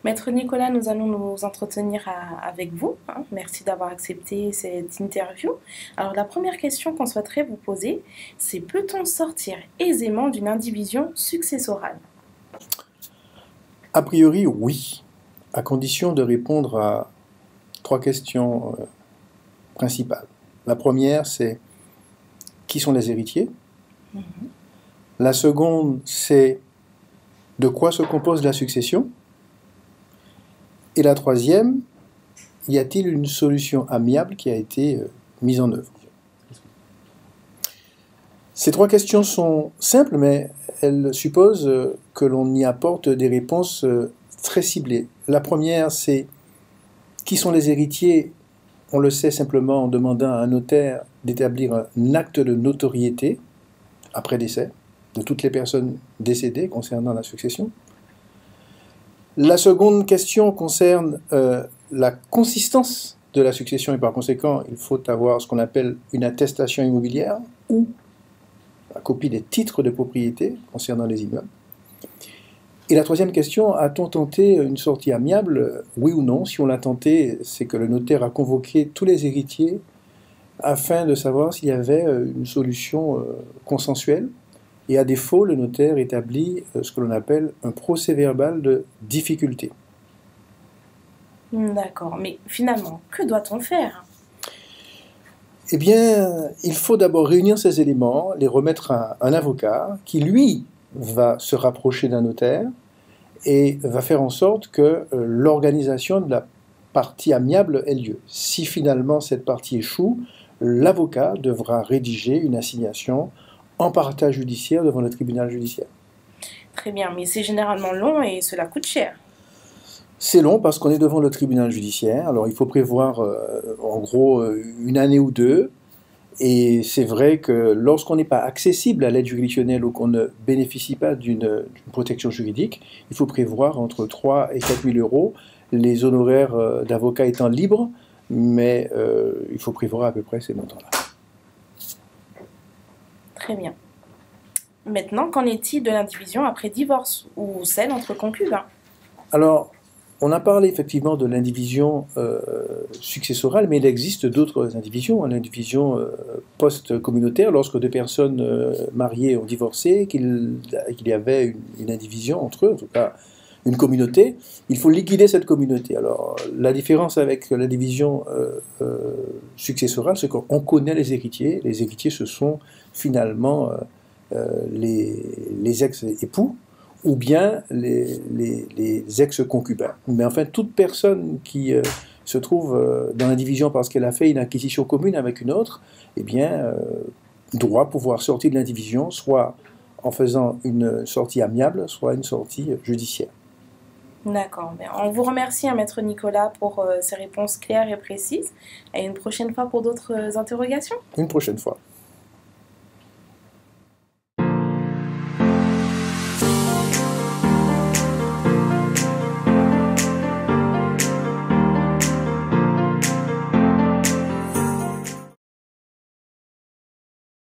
Maître Nicolas, nous allons nous entretenir avec vous, hein. Merci d'avoir accepté cette interview. Alors, la première question qu'on souhaiterait vous poser, c'est peut-on sortir aisément d'une indivision successorale? A priori, oui, à condition de répondre à trois questions principales. La première, c'est qui sont les héritiers? La seconde, c'est de quoi se compose la succession? Et la troisième, y a-t-il une solution amiable qui a été mise en œuvre? Ces trois questions sont simples, mais elles supposent que l'on y apporte des réponses très ciblées. La première, c'est qui sont les héritiers? On le sait simplement en demandant à un notaire d'établir un acte de notoriété après décès de toutes les personnes décédées concernant la succession. La seconde question concerne la consistance de la succession et par conséquent, il faut avoir ce qu'on appelle une attestation immobilière ou la copie des titres de propriété concernant les immeubles. Et la troisième question, a-t-on tenté une sortie amiable? Oui ou non? Si on l'a tenté, c'est que le notaire a convoqué tous les héritiers afin de savoir s'il y avait une solution consensuelle. Et à défaut, le notaire établit ce que l'on appelle un procès-verbal de difficulté. D'accord, mais finalement, que doit-on faire? Eh bien, il faut d'abord réunir ces éléments, les remettre à un avocat qui, lui, va se rapprocher d'un notaire et va faire en sorte que l'organisation de la partie amiable ait lieu. Si finalement cette partie échoue, l'avocat devra rédiger une assignation en partage judiciaire devant le tribunal judiciaire. Très bien, mais c'est généralement long et cela coûte cher. C'est long parce qu'on est devant le tribunal judiciaire, alors il faut prévoir en gros une année ou deux, et c'est vrai que lorsqu'on n'est pas accessible à l'aide juridictionnelle ou qu'on ne bénéficie pas d'une protection juridique, il faut prévoir entre 3 et 4 000 euros, les honoraires d'avocat étant libres, mais il faut prévoir à peu près ces montants-là. Très bien. Maintenant, qu'en est-il de l'indivision après divorce ou celle entre concubins? Alors, on a parlé effectivement de l'indivision successorale, mais il existe d'autres indivisions, hein, l'indivision post-communautaire, lorsque deux personnes mariées ont divorcé, qu'il y avait une indivision entre eux, en tout cas une communauté, il faut liquider cette communauté. Alors, la différence avec la division successorale, c'est qu'on connaît les héritiers. Les héritiers, ce sont finalement les ex-époux, ou bien les ex-concubins. Mais enfin, toute personne qui se trouve dans la division parce qu'elle a fait une acquisition commune avec une autre, eh bien, doit pouvoir sortir de l'indivision, soit en faisant une sortie amiable, soit une sortie judiciaire. D'accord. On vous remercie, hein, Maître Nicolas, pour ces réponses claires et précises. Et une prochaine fois pour d'autres interrogations. Une prochaine fois.